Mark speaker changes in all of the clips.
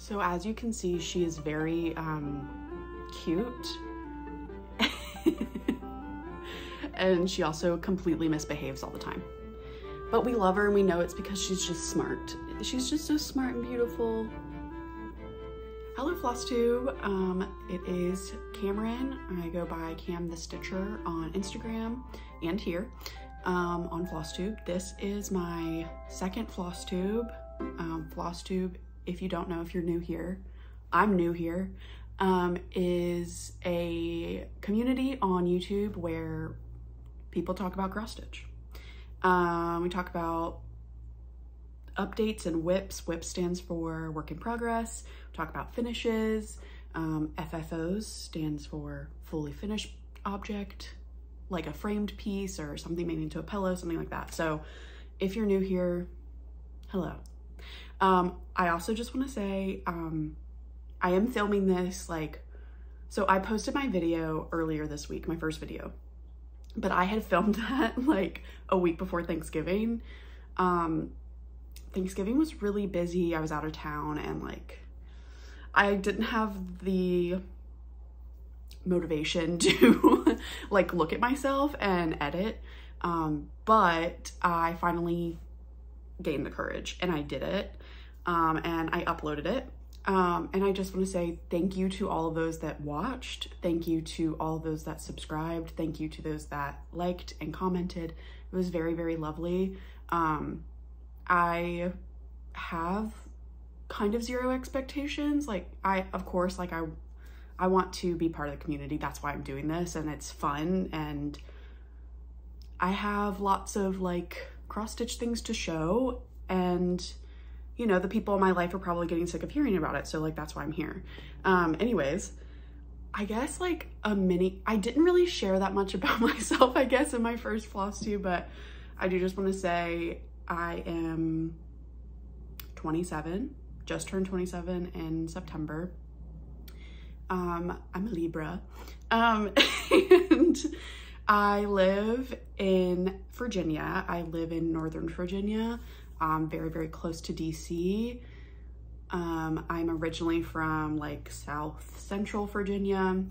Speaker 1: So as you can see, she is very cute. And she also completely misbehaves all the time. But we love her and we know it's because she's just smart. She's just so smart and beautiful. Hello Flosstube, it is Cameron. I go by Cam the Stitcher on Instagram and here on Flosstube. This is my second Flosstube. Flosstube, if you don't know, if you're new here, I'm new here, is a community on YouTube where people talk about cross stitch. We talk about updates and whips. WIP stands for work in progress. We talk about finishes. FFOs stands for fully finished object, like a framed piece or something made into a pillow, something like that. So if you're new here, hello. I also just want to say, I am filming this so I posted my video earlier this week, my first video, but I had filmed that like a week before Thanksgiving. Thanksgiving was really busy. I was out of town and I didn't have the motivation to look at myself and edit. But I finally gained the courage and I did it. And I uploaded it. And I just want to say thank you to all of those that watched. Thank you to all of those that subscribed. Thank you to those that liked and commented. It was very, very lovely. I have kind of zero expectations. Of course, I want to be part of the community. That's why I'm doing this and it's fun. And I have lots of cross stitch things to show, and you know, the people in my life are probably getting sick of hearing about it. So that's why I'm here. Anyways, I guess I didn't really share that much about myself, I guess, in my first Flosstube, but I do just want to say I am 27, just turned 27 in September. I'm a Libra. And I live in Virginia. I live in Northern Virginia. Very, very close to DC. I'm originally from South Central Virginia,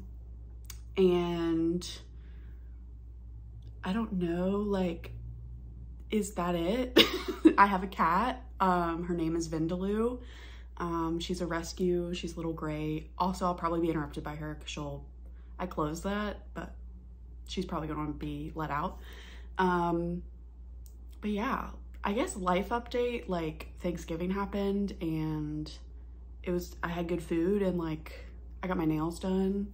Speaker 1: and I don't know, is that it? I have a cat. Her name is Vindaloo. She's a rescue. She's a little gray. Also, I'll probably be interrupted by her because I closed that, but she's probably going to be let out. But yeah, I guess life update, Thanksgiving happened and I had good food and I got my nails done.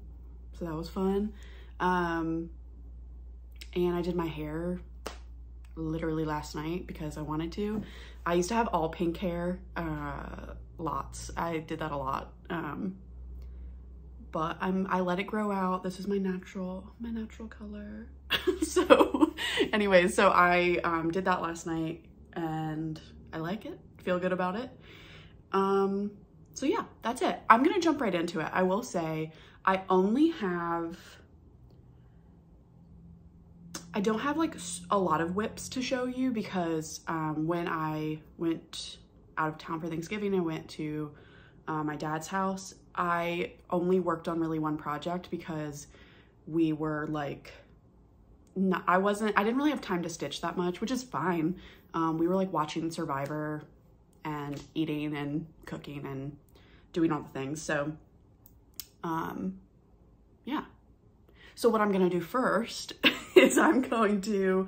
Speaker 1: So that was fun. And I did my hair literally last night because I wanted to. I used to have all pink hair, lots. I did that a lot. But I let it grow out. This is my natural color. So anyways, so I did that last night and I like it, feel good about it. So yeah, that's it. I'm gonna jump right into it. I will say I don't have a lot of whips to show you because when I went out of town for Thanksgiving, I went to my dad's house. I only worked on really one project because we were I didn't really have time to stitch that much, which is fine. We were watching Survivor and eating and cooking and doing all the things. So, yeah. So what I'm going to do first is I want to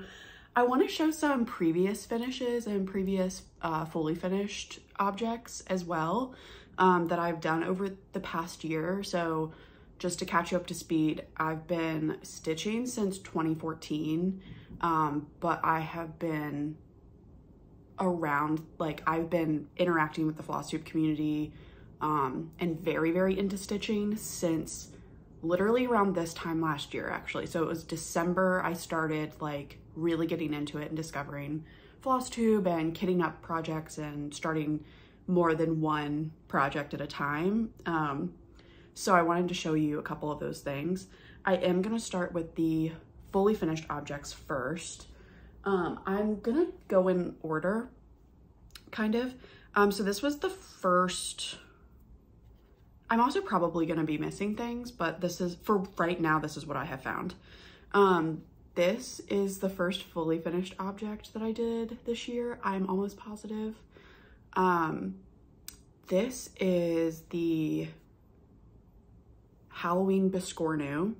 Speaker 1: show some previous finishes and previous fully finished objects as well that I've done over the past year. So just to catch you up to speed, I've been stitching since 2014, but I have been around, I've been interacting with the Flosstube community and very, very into stitching since literally around this time last year, actually. So it was December I started really getting into it and discovering Flosstube and kitting up projects and starting more than one project at a time. So I wanted to show you a couple of those things. I am gonna start with the fully finished objects first. I'm gonna go in order, kind of. So this was the first I'm also probably gonna be missing things, but this is, for right now, this is what I have found. This is the first fully finished object that I did this year. I'm almost positive. This is the Halloween Biscornu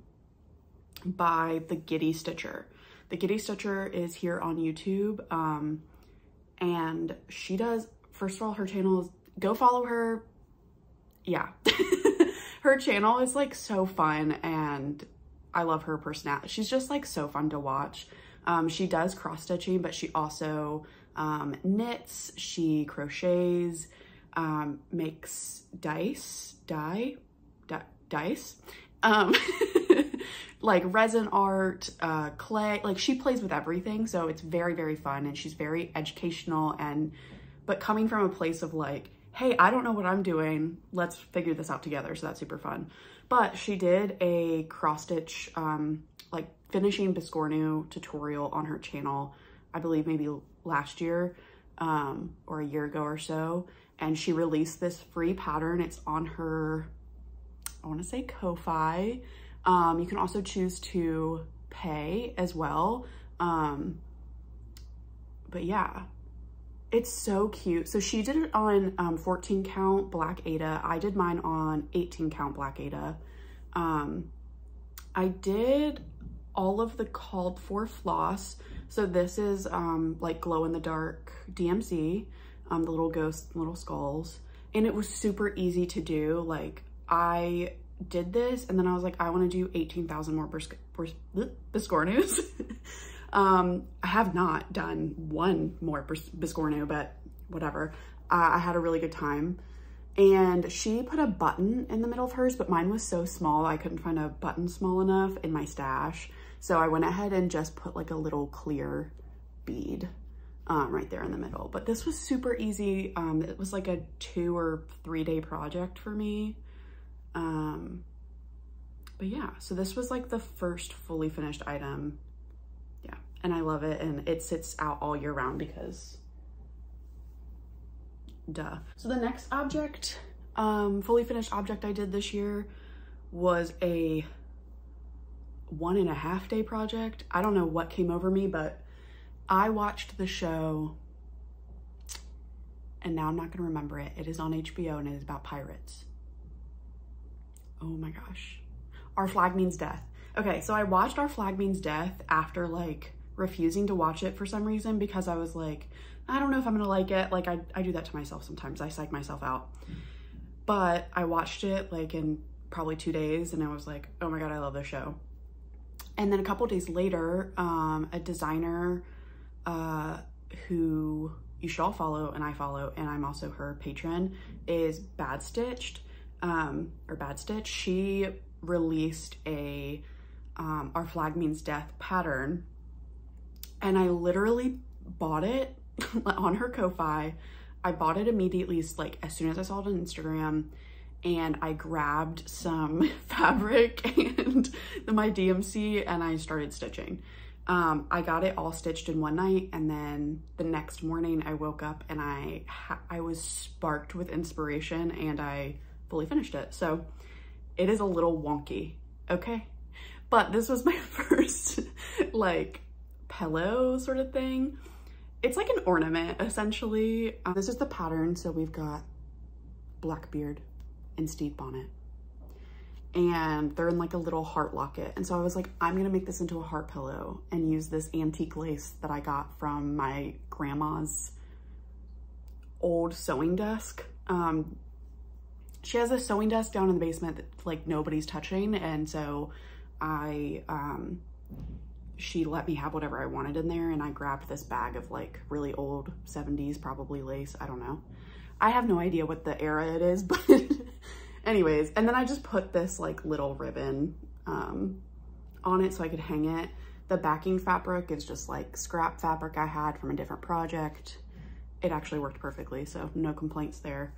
Speaker 1: by the Giddy Stitcher. The Giddy Stitcher is here on YouTube, and she does, first of all, her channel is, go follow her. Yeah. Her channel is like so fun, and I love her personality. She's just like so fun to watch. She does cross stitching, but she also knits, she crochets, makes dice, like resin art, clay, like she plays with everything. So it's very, very fun, and she's very educational, but coming from a place of like, hey, I don't know what I'm doing, let's figure this out together. So that's super fun. But she did a cross stitch, like finishing Biscornu tutorial on her channel, I believe maybe last year, or a year ago or so. And she released this free pattern. It's on her, I want to say Ko-Fi. You can also choose to pay as well. But yeah, it's so cute. So she did it on 14 count Black Ada. I did mine on 18 count Black Ada. I did all of the called for floss. So this is like glow in the dark DMC, the little ghost, little skulls. And it was super easy to do. Like I did this and then I was like, I want to do 18,000 more Biscornus. I have not done one more Biscornu, but whatever. I had a really good time. And she put a button in the middle of hers, but mine was so small, I couldn't find a button small enough in my stash. So I went ahead and just put like a little clear bead right there in the middle. But this was super easy. It was like a 2 or 3 day project for me. But yeah, so this was like the first fully finished item. Yeah, and I love it, and it sits out all year round because duh. So the next object, fully finished object I did this year was a 1.5 day project. I don't know what came over me, but I watched the show, and now I'm not gonna remember it. It is on HBO and it is about pirates. Oh my gosh. Our Flag Means Death. Okay, so I watched Our Flag Means Death after like refusing to watch it for some reason because I was like, I don't know if I'm gonna like it. Like I do that to myself sometimes. I psych myself out. But I watched it like in probably 2 days and I was like, oh my God, I love this show. And then a couple days later, a designer who you should all follow and I follow, and I'm also her patron, is Bad Stitched, or Bad Stitch. She released a Our Flag Means Death pattern, and I literally bought it on her Ko-Fi. I bought it immediately, like as soon as I saw it on Instagram, and I grabbed some fabric and my DMC and I started stitching. I got it all stitched in one night, and then the next morning I woke up and I was sparked with inspiration and I fully finished it. So it is a little wonky, okay? But this was my first like pillow sort of thing. It's like an ornament essentially. This is the pattern. So we've got Blackbeard and Stede Bonnet, and they're in like a little heart locket. And so I was like, I'm gonna make this into a heart pillow and use this antique lace that I got from my grandma's old sewing desk. She has a sewing desk down in the basement that like nobody's touching. And so she let me have whatever I wanted in there, and I grabbed this bag of like really old 70s, probably lace, I don't know. I have no idea what the era it is, but anyways, and then I just put this like little ribbon on it so I could hang it. The backing fabric is just like scrap fabric I had from a different project. It actually worked perfectly, so no complaints there.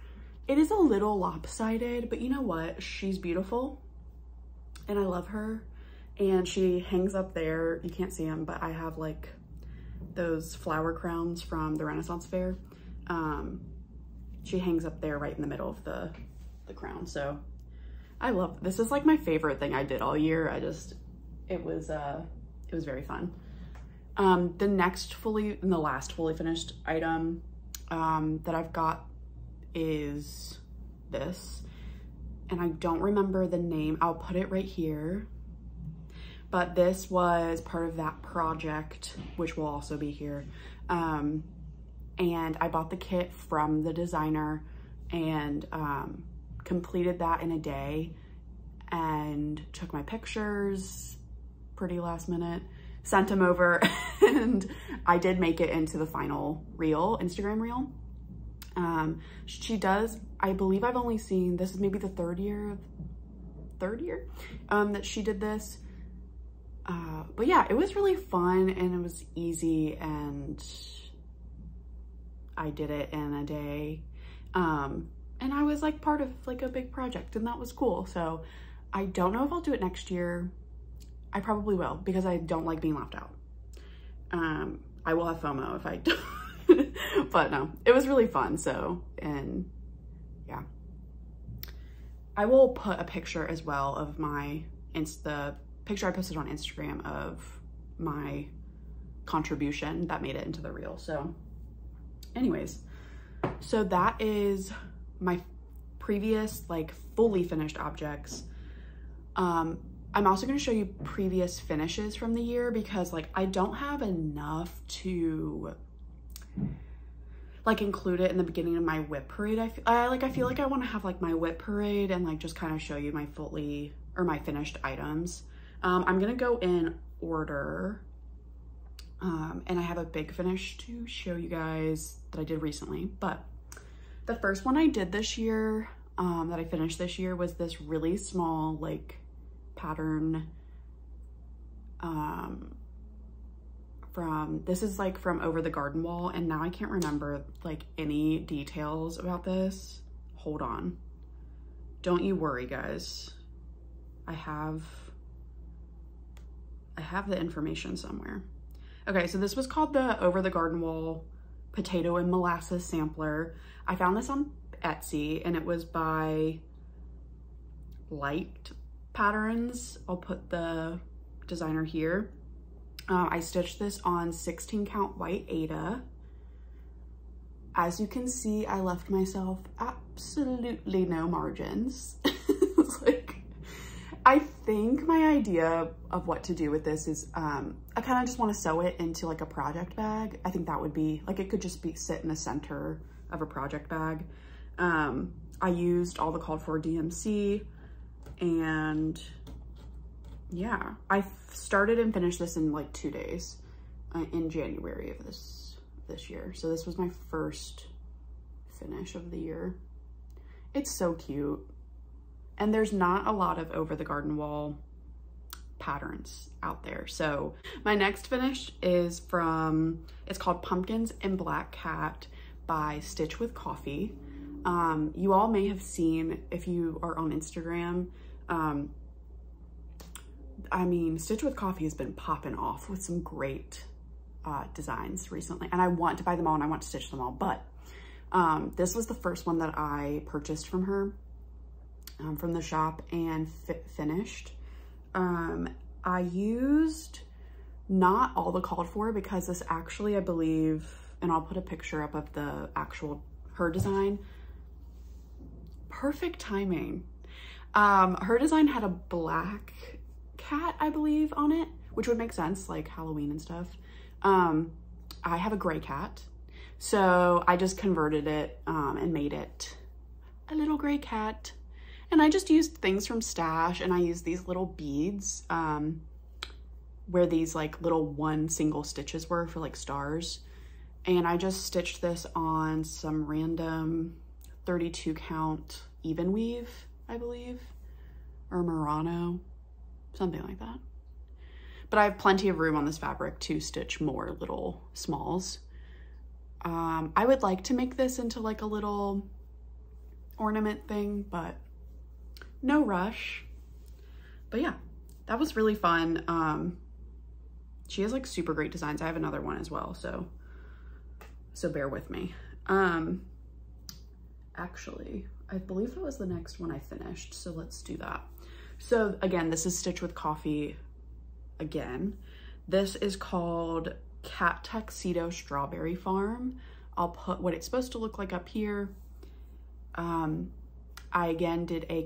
Speaker 1: It is a little lopsided, but you know what? She's beautiful and I love her. And she hangs up there. You can't see them, but I have like those flower crowns from the Renaissance Fair. She hangs up there right in the middle of the crown. So I love, this is like my favorite thing I did all year. It was very fun. The last fully finished item that I've got is this, and I don't remember the name. I'll put it right here, but this was part of that project, which will also be here. And I bought the kit from the designer and completed that in a day and took my pictures pretty last minute, sent them over, and I did make it into the final reel, Instagram reel. She does, I believe I've only seen, this is maybe the third year that she did this. But yeah, it was really fun and it was easy and I did it in a day. And I was like part of like a big project and that was cool. So I don't know if I'll do it next year. I probably will because I don't like being left out. I will have FOMO if I don't, but no, it was really fun. So, and yeah, I will put a picture as well of the picture I posted on Instagram of my contribution that made it into the reel. So anyways, so that is my previous like fully finished objects. I'm also going to show you previous finishes from the year because like I don't have enough to like include it in the beginning of my whip parade. I feel like I want to have like my whip parade and like just kind of show you my my finished items. I'm going to go in order. And I have a big finish to show you guys that I did recently, but the first one I did this year, that I finished this year was this really small like pattern this is like from Over the Garden Wall, and now I can't remember like any details about this. Hold on. Don't you worry, guys. I have the information somewhere. Okay, so this was called the Over the Garden Wall Potato and Molasses Sampler. I found this on Etsy and it was by Light Patterns. I'll put the designer here. I stitched this on 16 count white Aida. As you can see, I left myself absolutely no margins. It's like, I think my idea of what to do with this is, I kind of just want to sew it into like a project bag. I think that would be, like it could just be sit in the center of a project bag. I used all the called for DMC and yeah, I started and finished this in like 2 days in January of this year. So this was my first finish of the year. It's so cute. And there's not a lot of Over the Garden Wall patterns out there. So my next finish is it's called Pumpkins and Black Cat by Stitch with Coffee. You all may have seen, if you are on Instagram, I mean, Stitch with Coffee has been popping off with some great designs recently, and I want to buy them all and I want to stitch them all, but this was the first one that I purchased from her, from the shop, and finished. I used not all the called for because this actually, I believe, and I'll put a picture up of the actual, her design. Perfect timing. Her design had a black cat, I believe, on it, which would make sense, like Halloween and stuff. I have a gray cat, so I just converted it and made it a little gray cat. And I just used things from Stash, and I used these little beads where these like little one single stitches were for like stars. And I just stitched this on some random 32 count even weave, I believe, or Murano, something like that. But I have plenty of room on this fabric to stitch more little smalls. I would like to make this into like a little ornament thing, but no rush. But yeah, that was really fun. She has like super great designs. I have another one as well, so bear with me. Actually, I believe that was the next one I finished, so let's do that. So again, this is Stitch with Coffee again. This is called Cat Tuxedo Strawberry Farm. I'll put what it's supposed to look like up here. I again did a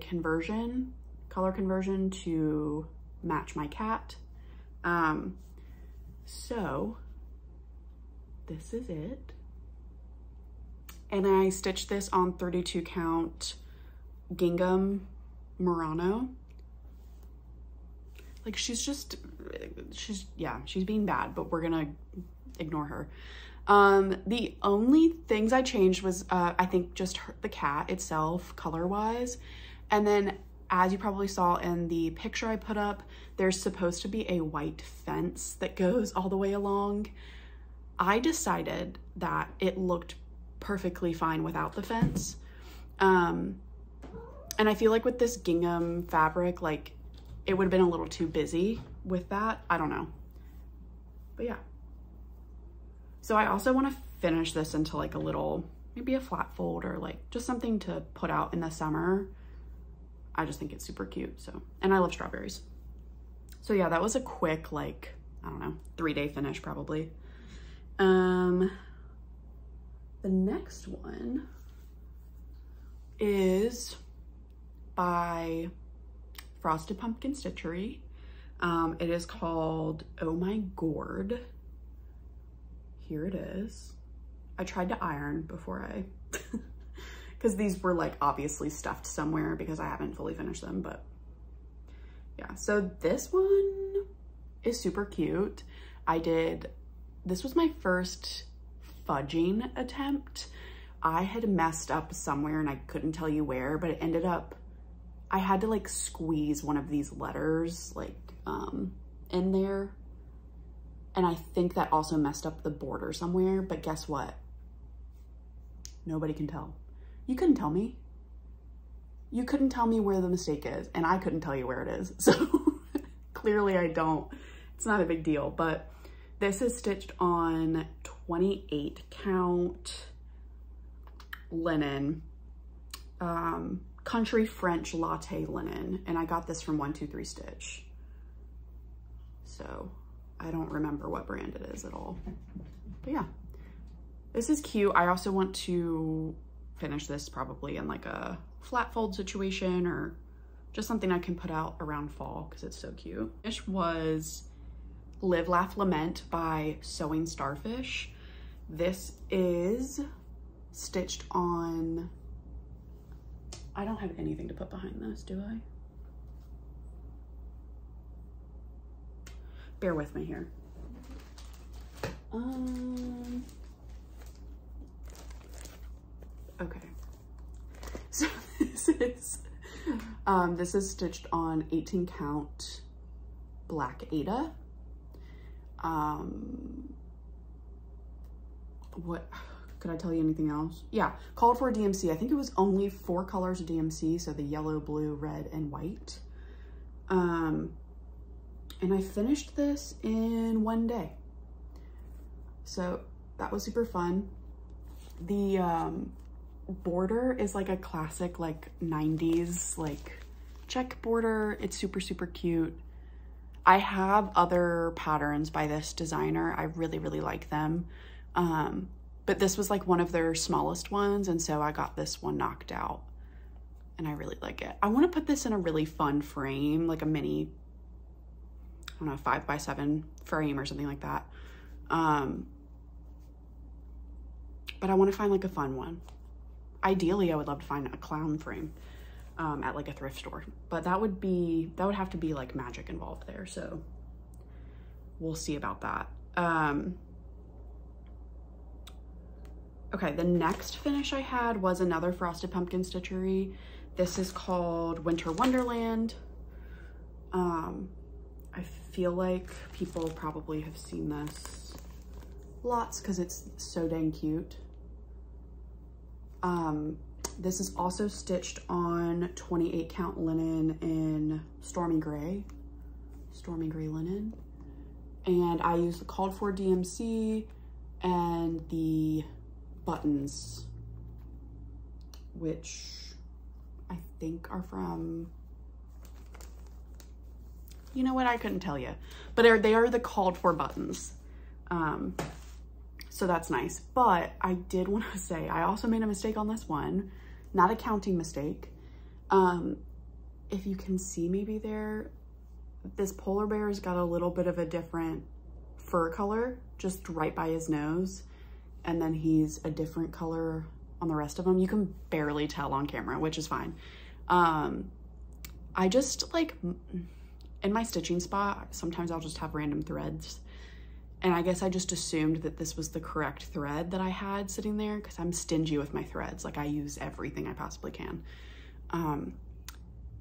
Speaker 1: color conversion to match my cat. So this is it. And I stitched this on 32 count gingham Murano. Like she's being bad, but we're gonna ignore her. The only things I changed was, I think just the cat itself, color-wise. And then, as you probably saw in the picture I put up, there's supposed to be a white fence that goes all the way along. I decided that it looked perfectly fine without the fence. And I feel like with this gingham fabric, like, it would have been a little too busy with that. I don't know. But yeah. So I also want to finish this into like a little, maybe a flat fold or like just something to put out in the summer. I just think it's super cute. So, and I love strawberries. So yeah, that was a quick, like, I don't know, 3-day finish probably. The next one is by Frosted Pumpkin Stitchery. It is called Oh My Gourd. Here it is. I tried to iron before I, because these were like obviously stuffed somewhere because I haven't fully finished them, but yeah. So this one is super cute. This was my first fudging attempt. I had messed up somewhere and I couldn't tell you where, but it ended up, I had to like squeeze one of these letters like in there. And I think that also messed up the border somewhere, but guess what? Nobody can tell. You couldn't tell me. You couldn't tell me where the mistake is, and I couldn't tell you where it is. So clearly it's not a big deal, but this is stitched on 28 count linen, country French latte linen. And I got this from 123 Stitch. So I don't remember what brand it is at all, but yeah, this is cute. I also want to finish this probably in like a flat fold situation or just something I can put out around fall because it's so cute. This was Live, Laugh, Lament by Sewing Starfish. This is stitched on, I don't have anything to put behind this, do I? Bear with me here. Okay. So this is stitched on 18 count Black Ada. What could I tell you anything else? Yeah, called for a DMC. I think it was only 4 colors of DMC, so the yellow, blue, red, and white. And I finished this in 1 day. So that was super fun. The border is like a classic like 90s like check border. It's super, super cute. I have other patterns by this designer. I really, really like them. But this was like one of their smallest ones. And so I got this one knocked out and I really like it. I want to put this in a really fun frame, like a mini, I don't know, 5x7 frame or something like that. But I want to find like a fun one. Ideally, I would love to find a clown frame at like a thrift store, but that would have to be like magic involved there. So we'll see about that. Okay, the next finish I had was another Frosted Pumpkin Stitchery. This is called Winter Wonderland. I feel like people probably have seen this lots because it's so dang cute. This is also stitched on 28 count linen in Stormy Gray linen. And I used the called for DMC and the buttons, which I think are from, you know what, I couldn't tell you, but they are the called for buttons. So that's nice. But I did want to say, I also made a mistake on this one, not a counting mistake. If you can see maybe there, this polar bear's got a little bit of a different fur color just right by his nose. And then he's a different color on the rest of them. You can barely tell on camera, which is fine. I just like, in my stitching spot, sometimes I'll just have random threads. And I guess I just assumed that this was the correct thread that I had sitting there because I'm stingy with my threads. Like I use everything I possibly can.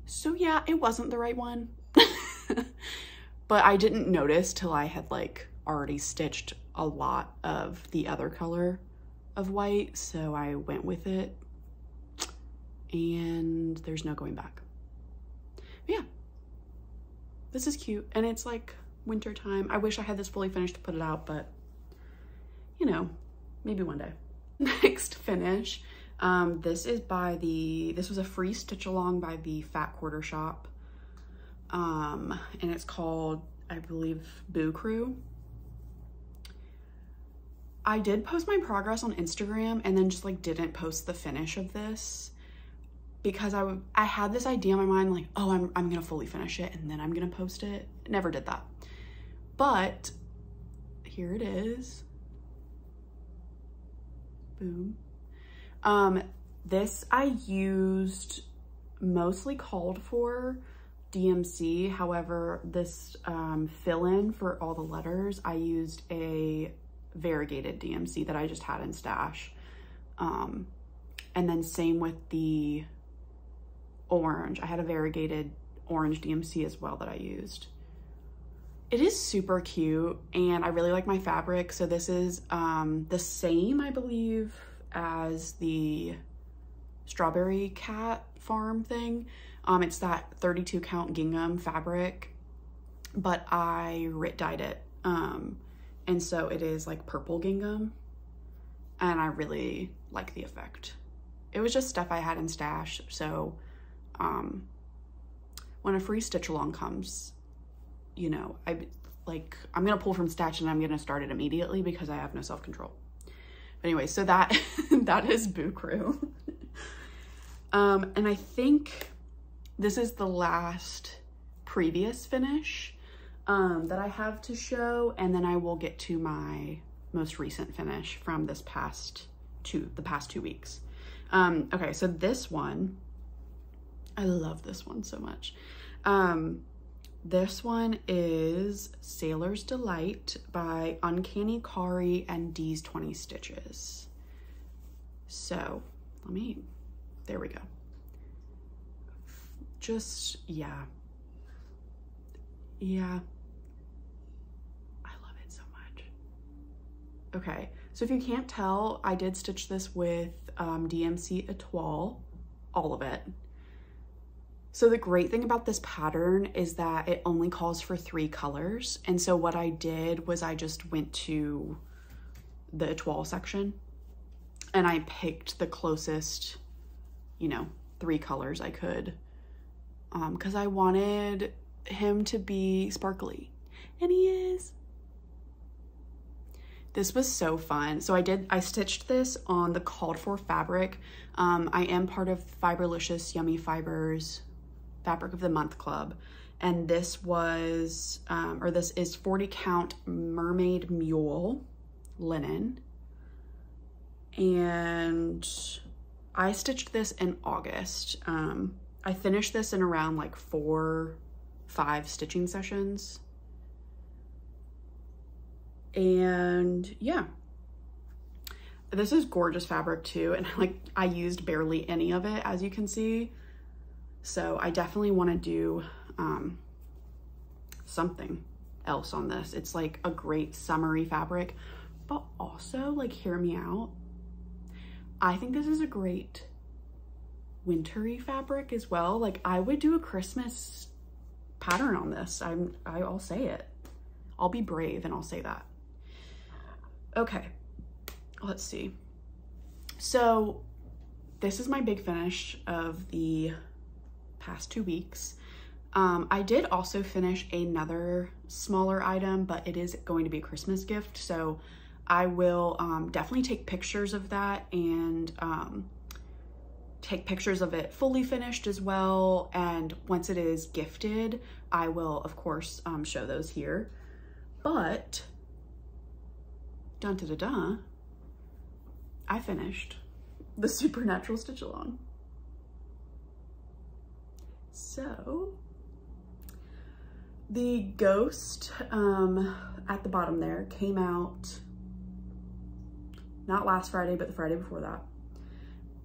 Speaker 1: So yeah, it wasn't the right one. But I didn't notice till I had like already stitched a lot of the other color of white. So I went with it and there's no going back. But yeah, this is cute. And it's like winter time. I wish I had this fully finished to put it out, but you know, maybe one day. Next finish. This was a free stitch along by the Fat Quarter Shop. And it's called, I believe, Boo Crew. I did post my progress on Instagram and then just like didn't post the finish of this because I had this idea in my mind like, oh, I'm gonna fully finish it and then I'm gonna post it. Never did that. But here it is. Boom. This I used mostly called for DMC. However, this fill-in for all the letters, I used a variegated DMC that I just had in stash. And then same with the orange. I had a variegated orange DMC as well that I used. It is super cute and I really like my fabric. So this is the same, I believe, as the Strawberry Cat Farm thing. It's that 32 count gingham fabric, but I dyed it. And so it is like purple gingham and I really like the effect. It was just stuff I had in stash. So when a free stitch along comes, you know, I'm gonna pull from stash and I'm gonna start it immediately because I have no self-control. But anyway, so that that is Boo Crew. And I think this is the last previous finish that I have to show, and then I will get to my most recent finish from the past 2 weeks. Okay, so this one, I love this one so much. This one is Sailor's Delight by Uncanny Kari and D's 20 Stitches. So there we go. Just, yeah. I love it so much. Okay, so if you can't tell, I did stitch this with DMC Etoile, all of it. So the great thing about this pattern is that it only calls for 3 colors. And so what I did was I just went to the Etoile section and I picked the closest, you know, 3 colors I could. Because I wanted him to be sparkly, and he is. This was so fun. So I stitched this on the called for fabric. I am part of Fiberlicious Yummy Fibers Fabric of the Month Club, and this was, this is 40 count Mermaid Mule linen, and I stitched this in August. I finished this in around like 4-5 stitching sessions. And yeah, this is gorgeous fabric too. And I used barely any of it, as you can see. So I definitely want to do something else on this. It's like a great summery fabric, but also, like, hear me out, I think this is a great wintry fabric as well. Like, I would do a Christmas pattern on this. I'll say it. I'll be brave and I'll say that. Okay, let's see. So this is my big finish of the past 2 weeks. I did also finish another smaller item, but it is going to be a Christmas gift. So I will definitely take pictures of that and take pictures of it fully finished as well. And once it is gifted, I will of course show those here. But dun da da da, I finished the Supernatural stitch along. So the ghost at the bottom there came out not last Friday, but the Friday before that.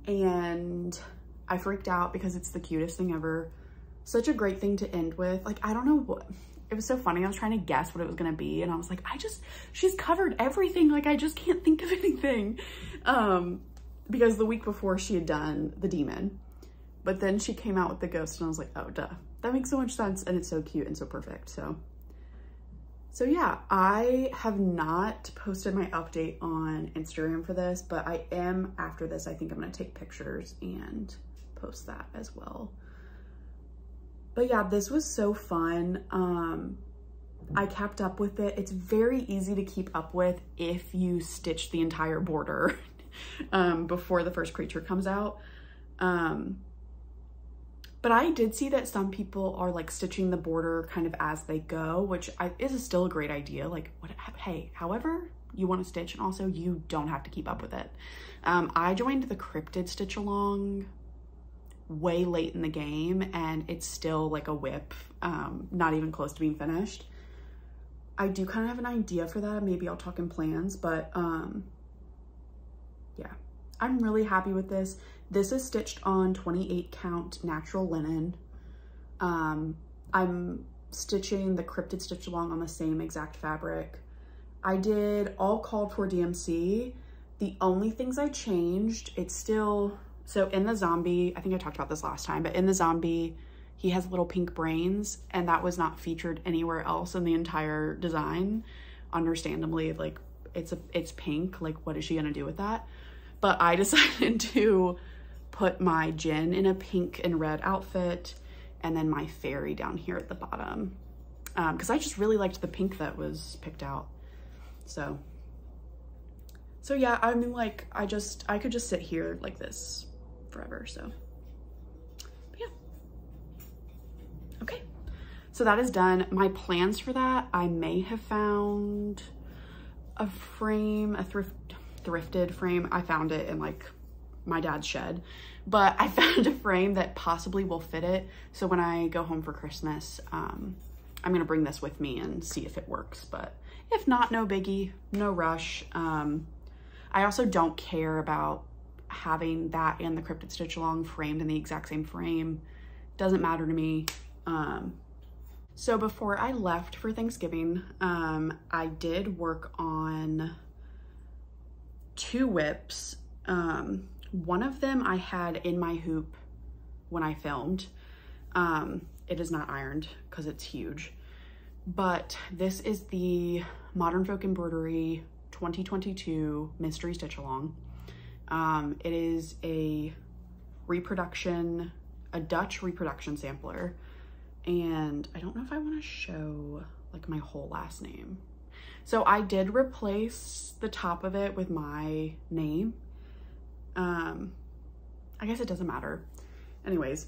Speaker 1: And I freaked out because it's the cutest thing ever. Such a great thing to end with. Like, I don't know what, it was so funny. I was trying to guess what it was gonna be, and I was like, she's covered everything. Like, I just can't think of anything. Because the week before she had done the demon, but then she came out with the ghost, and I was like, oh, duh. That makes so much sense, and it's so cute and so perfect. So yeah, I have not posted my update on Instagram for this, but I am, after this, I think I'm gonna take pictures and post that as well. But yeah, this was so fun. I kept up with it. It's very easy to keep up with if you stitch the entire border before the first creature comes out. But I did see that some people are like stitching the border kind of as they go, which is still a great idea. Like, hey, however you want to stitch, and also you don't have to keep up with it. I joined the cryptid stitch along way late in the game, and it's still like a whip, not even close to being finished. I do kind of have an idea for that. Maybe I'll talk in plans, but yeah, I'm really happy with this. This is stitched on 28 count natural linen. I'm stitching the cryptid stitch along on the same exact fabric. I did all called for DMC. The only things I changed, it's still, so in the zombie, I think I talked about this last time, but in the zombie, he has little pink brains, and that was not featured anywhere else in the entire design. Understandably, like, it's pink, like, what is she gonna do with that? But I decided to put my Jinn in a pink and red outfit, and then my fairy down here at the bottom, because I just really liked the pink that was picked out. So yeah, I mean, like, I could just sit here like this forever. So but yeah, okay, so that is done. My plans for that, I may have found a frame, a thrifted frame. I found it in like my dad's shed, but I found a frame that possibly will fit it. So when I go home for Christmas, I'm gonna bring this with me and see if it works, but if not, no biggie, no rush. I also don't care about having that and the cryptid stitch along framed in the exact same frame. Doesn't matter to me. So before I left for Thanksgiving, I did work on 2 whips. One of them I had in my hoop when I filmed. It is not ironed because it's huge, but this is the Modern Folk Embroidery 2022 Mystery Stitch Along. It is a reproduction, a Dutch reproduction sampler, and I don't know if I want to show like my whole last name. So I did replace the top of it with my name. I guess it doesn't matter. Anyways,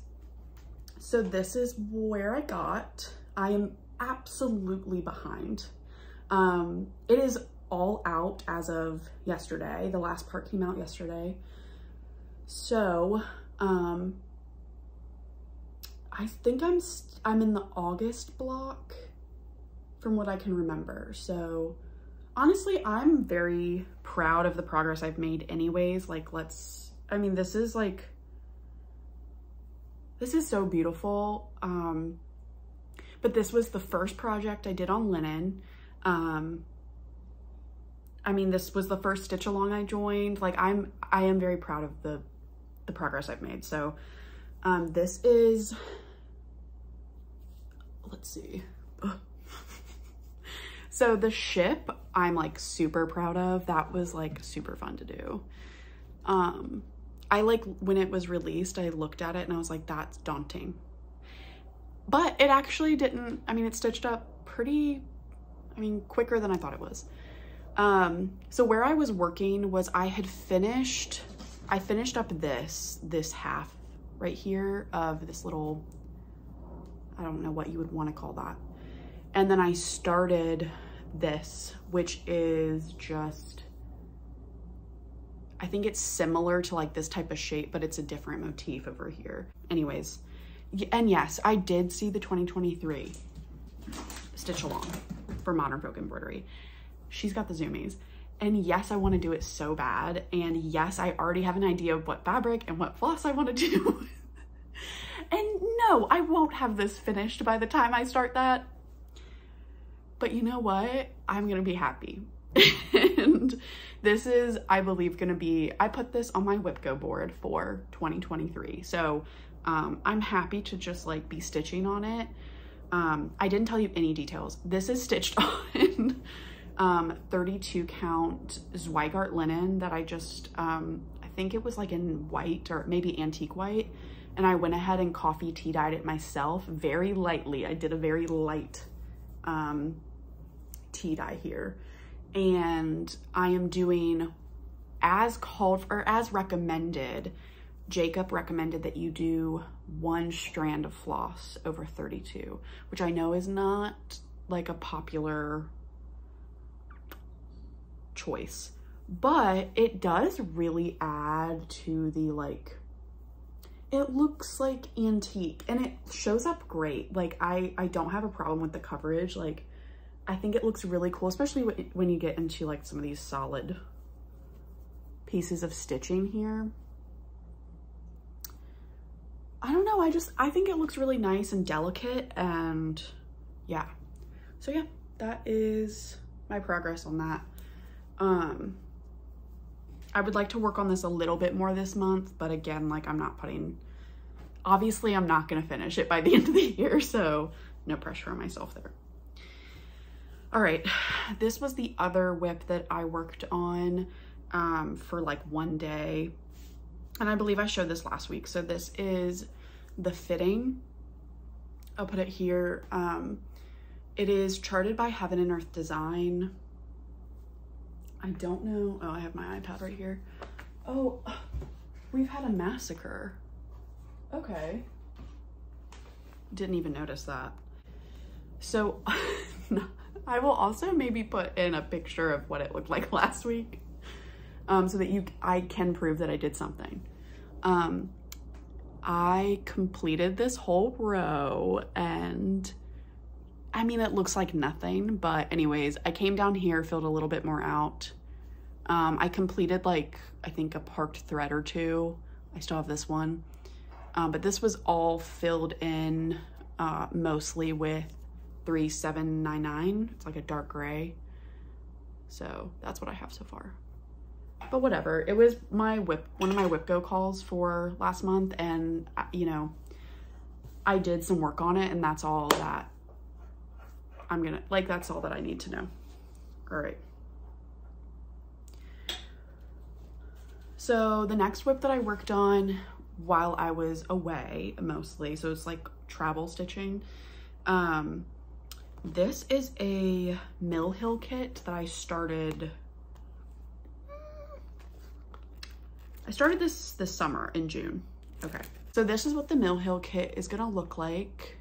Speaker 1: so this is where I got. I am absolutely behind. It is all out as of yesterday. The last part came out yesterday. So, I think I'm in the August block from what I can remember. So honestly, I'm very proud of the progress I've made anyways. Like, I mean, this is so beautiful. But this was the first project I did on linen. I mean, this was the first stitch along I joined. Like, I am very proud of the progress I've made. So, this is, let's see. So the ship, I'm like super proud of. That was like super fun to do. when it was released, I looked at it and I was like, that's daunting. But it actually didn't, I mean, it stitched up pretty, I mean, quicker than I thought it was. So where I was working was I finished up this half right here of this little, I don't know what you would want to call that. And then I started this, which is just, I think it's similar to like this type of shape, but it's a different motif over here. Anyways, and yes, I did see the 2023 stitch along for Modern Folk Embroidery. She's got the zoomies. And yes, I want to do it so bad. And yes, I already have an idea of what fabric and what floss I want to do. And no, I won't have this finished by the time I start that. But you know what? I'm going to be happy. And this is, I believe, going to be, I put this on my WIPGO board for 2023. So I'm happy to just like be stitching on it. I didn't tell you any details. This is stitched on 32 count Zweigart linen that I just, I think it was like in white or maybe antique white. And I went ahead and coffee tea dyed it myself very lightly. I did a very light tea dye here. And I am doing as called or as recommended. Jacob recommended that you do 1 strand of floss over 32, which I know is not like a popular choice, but it does really add to the like, it looks like antique and it shows up great. Like I don't have a problem with the coverage. Like I think it looks really cool, especially when you get into like some of these solid pieces of stitching here. I don't know, I think it looks really nice and delicate, and yeah. So yeah, that is my progress on that. I would like to work on this a little bit more this month, but again, like obviously I'm not gonna finish it by the end of the year, so no pressure on myself there. All right, this was the other whip that I worked on for like one day. And I believe I showed this last week. So this is the fitting. I'll put it here. It is charted by Heaven and Earth Design. I don't know. Oh, I have my iPad right here. Oh, we've had a massacre. Okay. Didn't even notice that. So I will also maybe put in a picture of what it looked like last week. So that I can prove that I did something. I completed this whole row and I mean, it looks like nothing, but anyways, I came down here, filled a little bit more out. I completed like, I think a parked thread or two. I still have this one. But this was all filled in mostly with 3799. It's like a dark gray. So that's what I have so far. But whatever, it was one of my WIPGO calls for last month, and you know, I did some work on it, and that's all that that's all that I need to know. All right. So the next whip that I worked on while I was away mostly, so it's like travel stitching. This is a Mill Hill kit that I started this summer in June. Okay, so this is what the Mill Hill kit is gonna look like.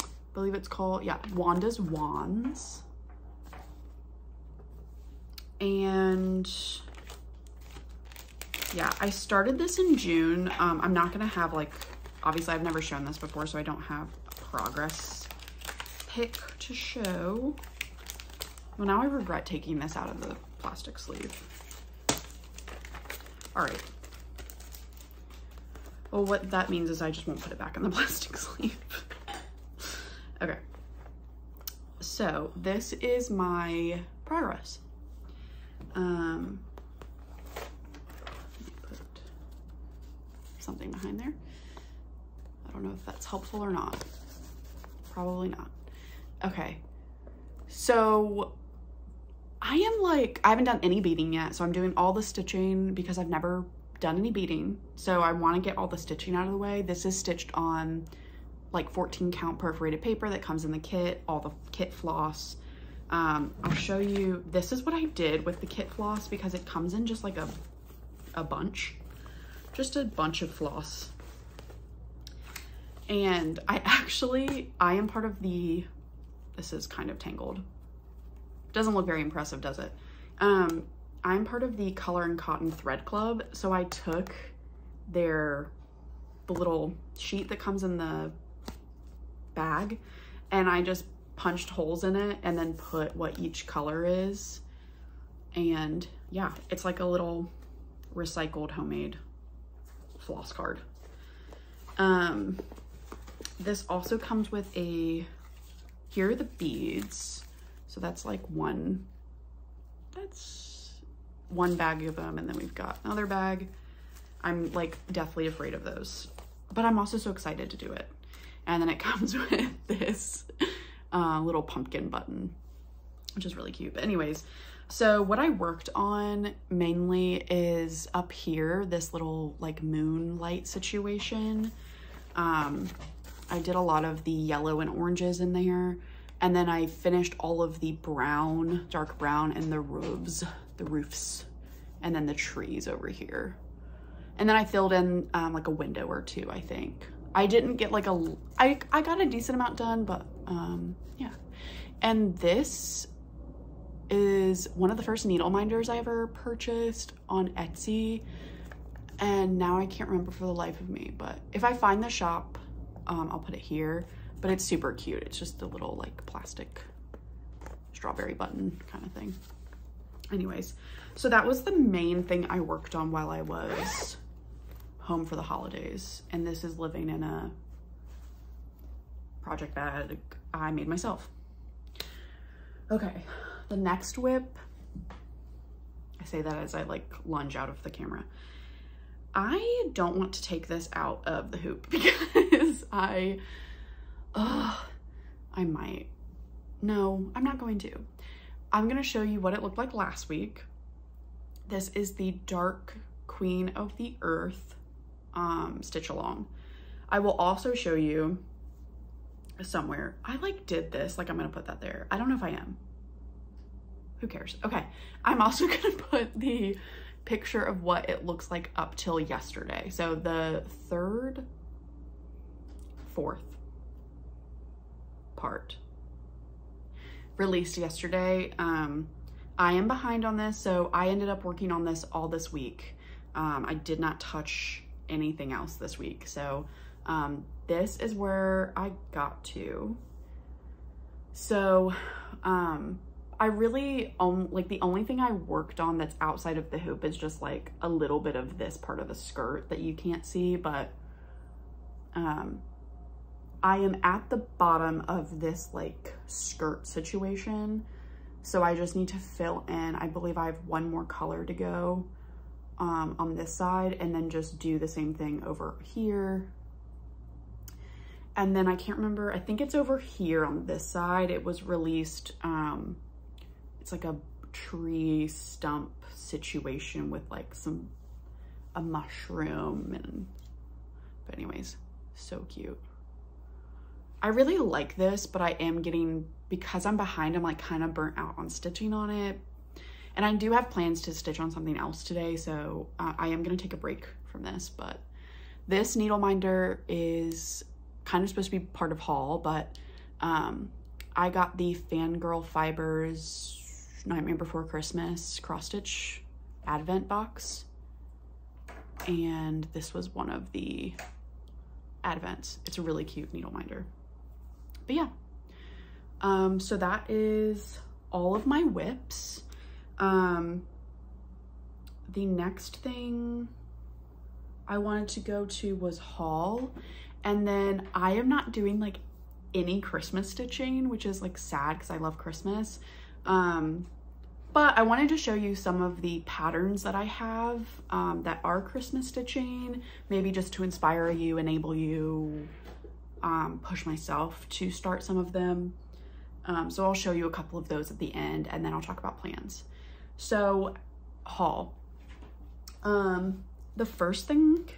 Speaker 1: I believe it's called, yeah, Wanda's Wands. And yeah, I started this in June. I'm not gonna have like, obviously I've never shown this before, so I don't have a progress pic to show. Well, now I regret taking this out of the plastic sleeve. All right. Well, what that means is I just won't put it back in the plastic sleeve. Okay. So this is my progress. Let me put something behind there. I don't know if that's helpful or not. Probably not. Okay. So I haven't done any beading yet. So I'm doing all the stitching because I've never done any beading, so I want to get all the stitching out of the way. This is stitched on like 14 count perforated paper that comes in the kit, all the kit floss. I'll show you, this is what I did with the kit floss because it comes in just like a bunch, just a bunch of floss. And I am part of the, this is kind of tangled. Doesn't look very impressive, does it? I'm part of the Color and Cotton Thread Club. So I took the little sheet that comes in the bag and I just punched holes in it and then put what each color is. And yeah, it's like a little recycled homemade floss card. This also comes with here are the beads. So that's like one bag of them, and then we've got another bag. I'm like deathly afraid of those, but I'm also so excited to do it. And then it comes with this little pumpkin button, which is really cute. But anyways, so what I worked on mainly is up here, this little like moonlight situation. I did a lot of the yellow and oranges in there, and then I finished all of the brown, dark brown, and the roofs, and then the trees over here. And then I filled in like a window or two, I think. I didn't get like I got a decent amount done, but yeah. And this is one of the first needle minders I ever purchased on Etsy. And now I can't remember for the life of me, but if I find the shop, I'll put it here. But it's super cute. It's just a little like plastic strawberry button kind of thing. Anyways, so that was the main thing I worked on while I was home for the holidays. And this is living in a project bag I made myself. Okay, the next whip, I say that as I like lunge out of the camera. I don't want to take this out of the hoop because I might. No, I'm not going to. I'm gonna show you what it looked like last week. This is the Dark Queen of the Earth stitch along. I will also show you somewhere. I like did this, like I'm gonna put that there. I don't know if I am. Who cares? Okay, I'm also gonna put the picture of what it looks like up till yesterday. So the fourth part released yesterday. I am behind on this, so I ended up working on this all this week. I did not touch anything else this week. So this is where I got to. So I really like the only thing I worked on that's outside of the hoop is just like a little bit of this part of the skirt that you can't see, but I am at the bottom of this like skirt situation. So I just need to fill in, I believe I have one more color to go on this side, and then just do the same thing over here. And then I can't remember, I think it's over here on this side. It was released, it's like a tree stump situation with like a mushroom, and but anyways, so cute. I really like this, but I am getting, because I'm behind, I'm like kind of burnt out on stitching on it. And I do have plans to stitch on something else today, so I am gonna take a break from this. But this needle minder is kind of supposed to be part of haul, but I got the Fangirl Fibers Nightmare Before Christmas cross stitch advent box, and this was one of the advents. It's a really cute needle minder. But yeah, so that is all of my whips. The next thing I wanted to go to was haul, and then I am not doing like any Christmas stitching, which is like sad because I love Christmas. But I wanted to show you some of the patterns that I have that are Christmas stitching, maybe just to inspire you, enable you, push myself to start some of them. So I'll show you a couple of those at the end, and then I'll talk about plans. So haul. The first thing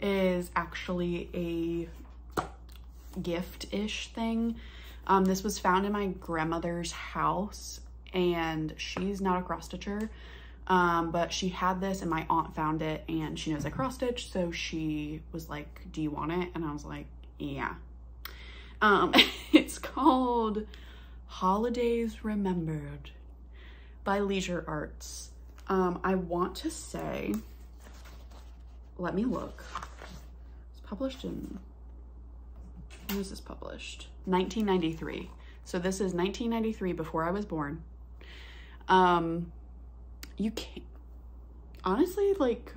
Speaker 1: is actually a gift-ish thing. This was found in my grandmother's house, and she's not a cross-stitcher, but she had this and my aunt found it, and she knows I cross-stitch, so she was like, do you want it? And I was like, yeah. It's called Holidays Remembered by Leisure Arts. I want to say, let me look. It's published in, when was this published? 1993. So this is 1993, before I was born. You can't, honestly, like,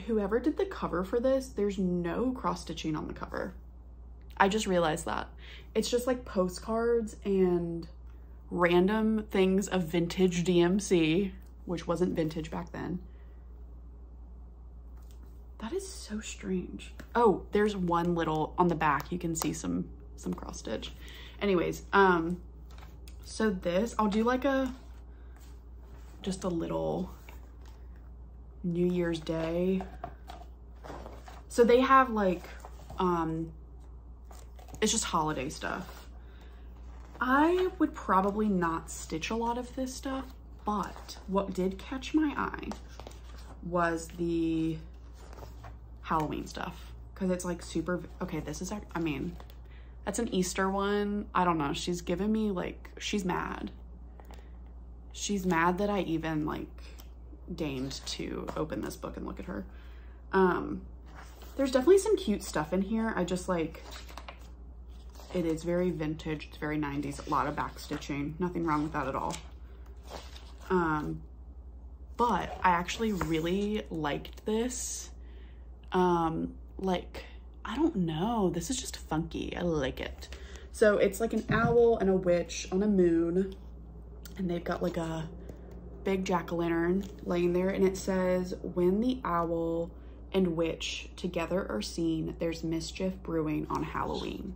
Speaker 1: whoever did the cover for this, there's no cross stitching on the cover. I just realized that. It's just like postcards and random things of vintage DMC, which wasn't vintage back then. That is so strange. Oh, there's one little, on the back, you can see some cross stitch. Anyways, so this, I'll do like just a little New Year's Day. So they have like, it's just holiday stuff. I would probably not stitch a lot of this stuff, but what did catch my eye was the Halloween stuff, because it's like super, okay, this is, I mean, that's an Easter one. I don't know, she's giving me like, she's mad. She's mad that I even like deigned to open this book and look at her. There's definitely some cute stuff in here. I just like, it is very vintage, it's very 90s, a lot of back stitching, nothing wrong with that at all. But I actually really liked this. Like, I don't know, this is just funky, I like it. So it's like an owl and a witch on a moon, and they've got like a big jack-o'-lantern laying there, and it says, when the owl and witch together are seen, there's mischief brewing on Halloween.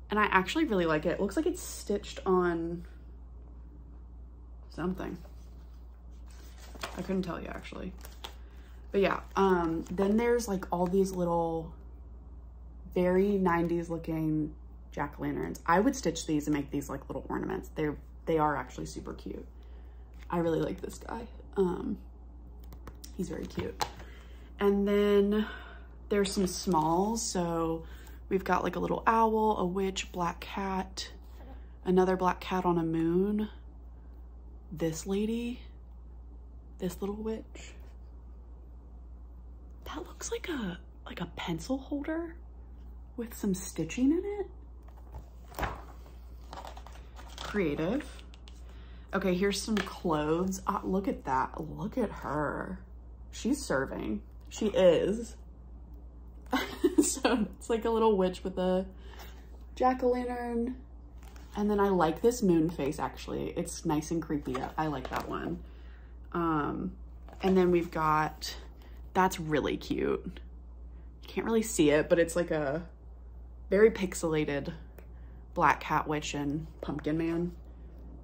Speaker 1: And I actually really like it. It looks like it's stitched on something. I couldn't tell you actually. But yeah, then there's like all these little very 90s looking jack-o'-lanterns. I would stitch these and make these like little ornaments. They are actually super cute. I really like this guy. He's very cute. And then there's some smalls. So we've got like a little owl, a witch, black cat, another black cat on a moon, this lady, this little witch. That looks like a pencil holder with some stitching in it. Creative. Okay, here's some clothes. Look at that. Look at her. She's serving. She is. So it's like a little witch with a jack-o'-lantern. And then I like this moon face, actually. It's nice and creepy. I like that one. And then we've got, that's really cute. You can't really see it, but it's like a very pixelated black cat witch and pumpkin man.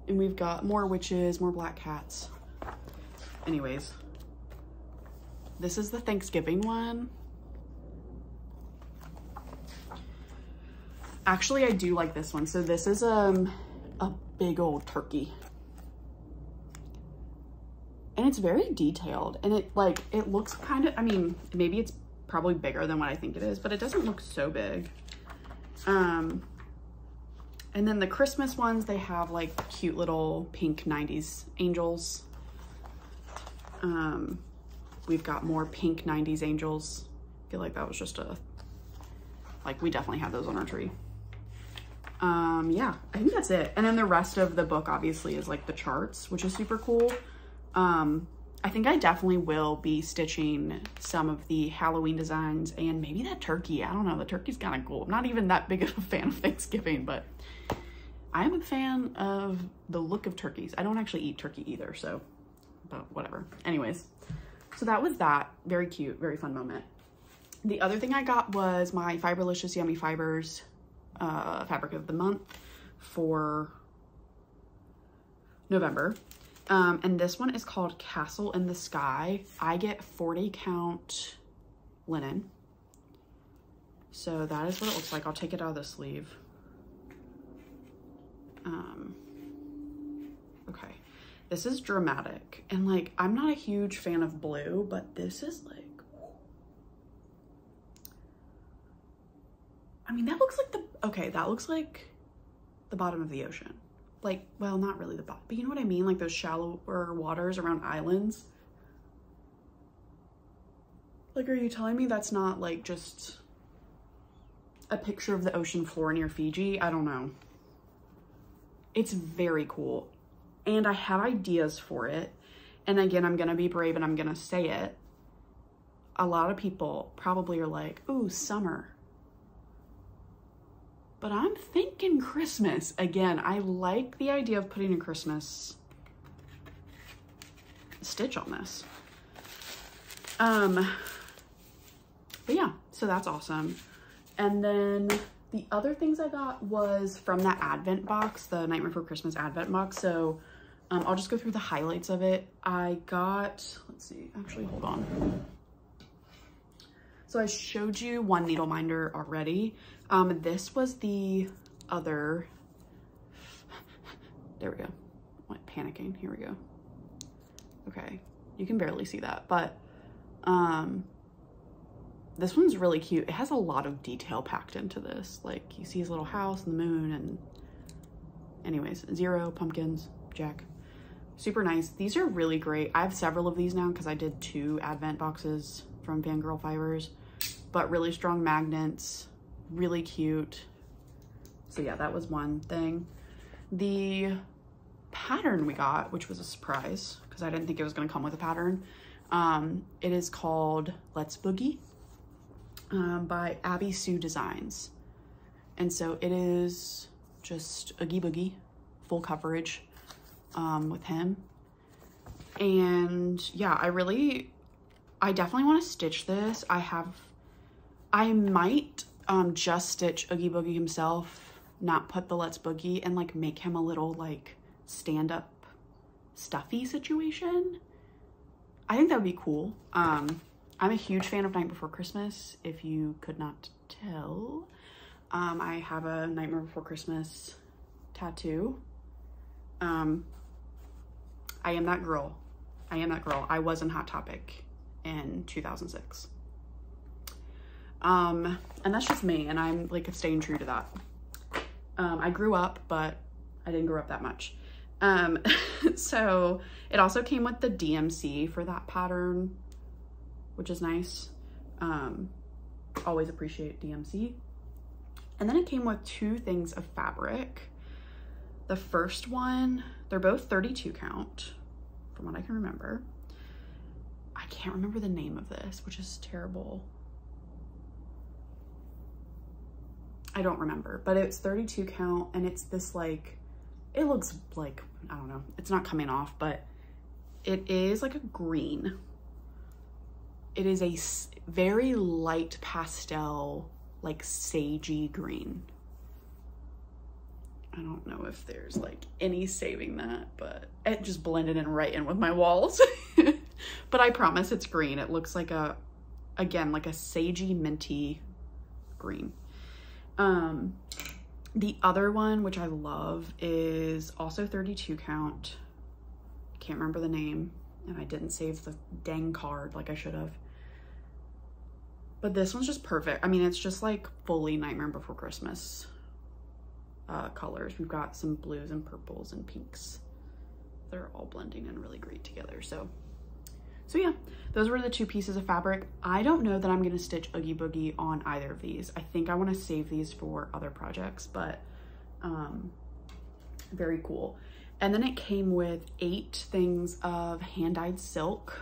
Speaker 1: And we've got more witches, more black cats. Anyways, this is the Thanksgiving one. Actually, I do like this one. So this is a big old turkey. And it's very detailed, and it looks kind of, I mean, maybe it's probably bigger than what I think it is, but it doesn't look so big. And then the Christmas ones, they have like cute little pink 90s angels. We've got more pink 90s angels. I feel like that was just like, we definitely have those on our tree. Yeah, I think that's it. And then the rest of the book obviously is like the charts, which is super cool. I think I definitely will be stitching some of the Halloween designs and maybe that turkey. I don't know, the turkey's kind of cool. I'm not even that big of a fan of Thanksgiving, but I am a fan of the look of turkeys. I don't actually eat turkey either, so, but whatever. Anyways, so that was that. Very cute, very fun moment. The other thing I got was my Fiberlicious Yummy Fibers Fabric of the Month for November. And this one is called Castle in the Sky. I get 40 count linen. So that is what it looks like. I'll take it out of the sleeve. Okay. This is dramatic. And like, I'm not a huge fan of blue, but this is like, I mean, that looks like that looks like the bottom of the ocean. Like, well, not really the bottom, but you know what I mean? Like those shallower waters around islands. Like, are you telling me that's not like just a picture of the ocean floor near Fiji? I don't know. It's very cool. And I have ideas for it. And again, I'm gonna be brave and I'm gonna say it. A lot of people probably are like, ooh, summer. But I'm thinking Christmas. Again, I like the idea of putting a Christmas stitch on this. But yeah, so that's awesome. And then the other things I got was from that Advent box, the Nightmare Before Christmas Advent box. So I'll just go through the highlights of it. I got, let's see, actually, hold on. So I showed you one needle minder already. This was the other, there we go. I'm like panicking, here we go. Okay, you can barely see that, but this one's really cute. It has a lot of detail packed into this. Like you see his little house and the moon and anyways, 0, pumpkins, Jack. Super nice. These are really great. I have several of these now because I did 2 Advent boxes from Fangirl Fibers, but really strong magnets, really cute. So yeah, that was one thing. The pattern we got, which was a surprise because I didn't think it was going to come with a pattern. It is called Let's Boogie by Abby Sue Designs. And so it is just Oogie Boogie, full coverage with him. And yeah, I definitely want to stitch this. I might just stitch Oogie Boogie himself, not put the Let's Boogie, and like make him a little like stand-up stuffy situation. I think that would be cool. I'm a huge fan of Night Before Christmas, if you could not tell. I have a Nightmare Before Christmas tattoo. I am that girl. I am that girl. I was in Hot Topic in 2006. And that's just me, and I'm like staying true to that. I grew up, but I didn't grow up that much. So it also came with the DMC for that pattern, which is nice. Always appreciate DMC. And then it came with 2 things of fabric. The first one, they're both 32 count, from what I can remember. I can't remember the name of this, which is terrible. I don't remember, but it's 32 count, and it's this like, it looks like, I don't know, it's not coming off, but it is like a green. It is a very light pastel, like sagey green. I don't know if there's like any saving that, but it just blended in right in with my walls. But I promise it's green. It looks like again, like a sagey minty green. The other one, which I love, is also 32 count. Can't remember the name, and I didn't save the dang card like I should have. But this one's just perfect. I mean, it's just like fully Nightmare Before Christmas colors. We've got some blues and purples and pinks. They're all blending in really great together. So yeah, those were the 2 pieces of fabric. I don't know that I'm gonna stitch Oogie Boogie on either of these. I think I wanna save these for other projects, but very cool. And then it came with 8 things of hand-dyed silk.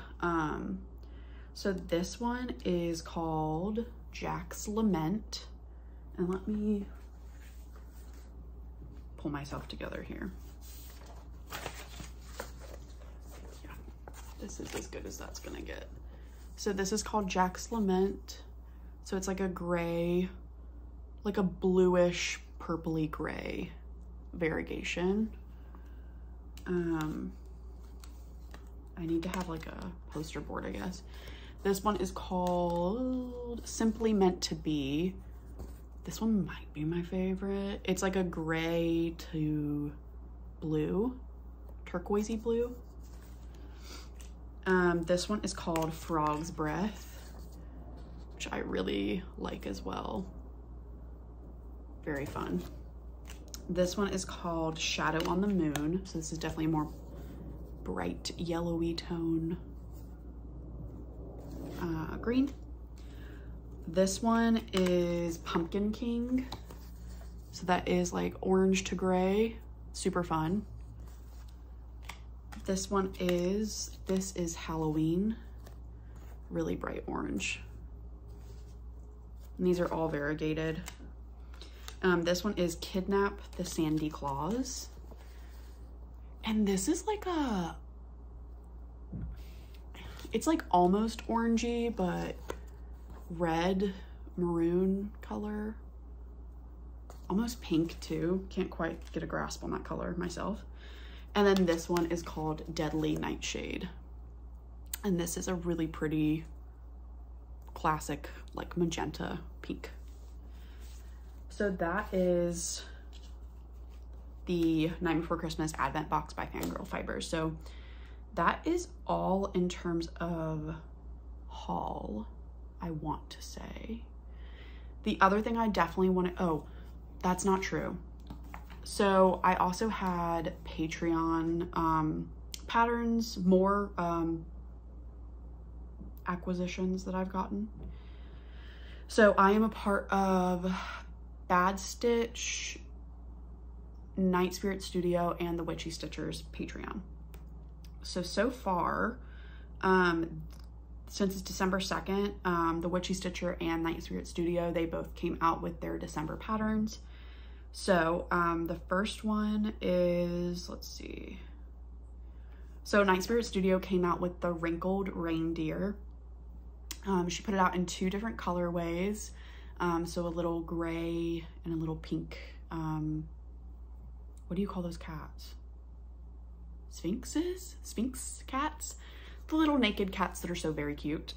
Speaker 1: So this one is called Jack's Lament. And let me pull myself together here. Yeah, this is as good as that's gonna get. So this is called Jack's Lament. So it's like a gray, like a bluish, purpley gray variegation. I need to have like a poster board, I guess. This one is called Simply Meant to Be. This one might be my favorite. It's like a gray to blue, turquoisey blue. This one is called Frog's Breath, which I really like as well. Very fun. This one is called Shadow on the Moon. So this is definitely a more bright yellowy tone green. This one is Pumpkin King. So that is like orange to gray, super fun. This is Halloween, really bright orange. And these are all variegated. This one is Kidnap the Sandy Claus. And this is like it's like almost orangey, but red, maroon color. Almost pink too. Can't quite get a grasp on that color myself. And then this one is called Deadly Nightshade. And this is a really pretty classic like magenta pink. So that is the Night Before Christmas Advent Box by Fangirl Fibers. So that is all in terms of haul, I want to say. The other thing I definitely want to, oh, that's not true. So I also had Patreon patterns, more acquisitions that I've gotten. So I am a part of Bad Stitch, Night Spirit Studio, and the Witchy Stitchers Patreon. So far, since it's December 2nd, the Witchy Stitcher and Night Spirit Studio, they both came out with their December patterns. So the first one is, let's see. So Night Spirit Studio came out with the Wrinkled Reindeer. She put it out in 2 different colorways. So a little gray and a little pink. What do you call those cats? Sphinxes? Sphinx cats? The little naked cats that are so very cute.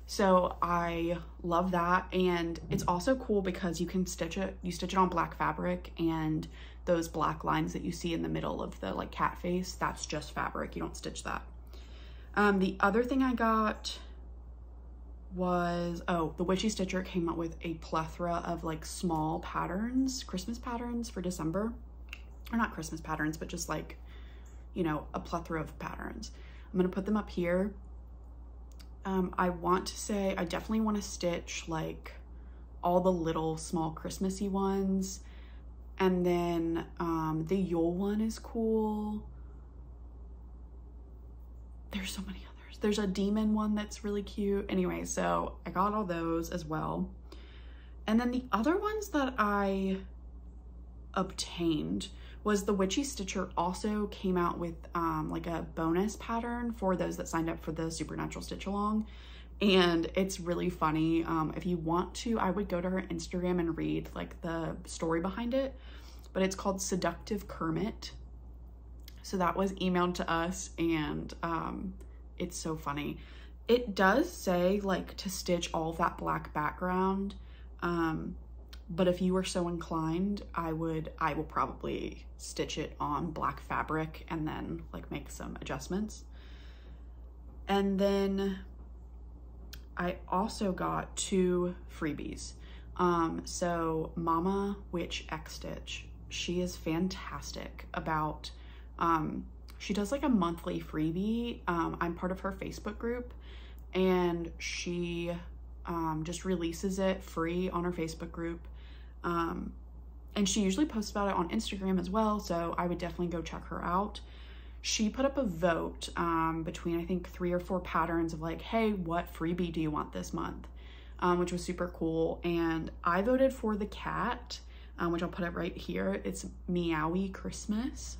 Speaker 1: So I love that. And it's also cool because you can stitch it, you stitch it on black fabric, and those black lines that you see in the middle of the like cat face, that's just fabric. You don't stitch that. The other thing I got was, oh, the Witchy Stitcher came out with a plethora of like small patterns, Christmas patterns for December. Or not Christmas patterns, but just like, you know, a plethora of patterns. I'm gonna put them up here. I want to say, I definitely want to stitch like all the little small Christmassy ones. And then the Yule one is cool. There's so many others. There's a demon one that's really cute. Anyway, so I got all those as well. And then the other ones that I obtained was the Witchy Stitcher also came out with like a bonus pattern for those that signed up for the Supernatural Stitch Along. And it's really funny. If you want to, I would go to her Instagram and read like the story behind it, but it's called Seductive Kermit. So that was emailed to us, and it's so funny. It does say like to stitch all of that black background. But if you are so inclined, I will probably stitch it on black fabric and then like make some adjustments. And then I also got 2 freebies. So Mama Witch X Stitch, she is fantastic about, she does like a monthly freebie. I'm part of her Facebook group, and she just releases it free on her Facebook group. And she usually posts about it on Instagram as well, so I would definitely go check her out. She put up a vote between I think 3 or 4 patterns of like, hey, what freebie do you want this month? Which was super cool. And I voted for the cat, which I'll put it right here. It's Meowie Christmas.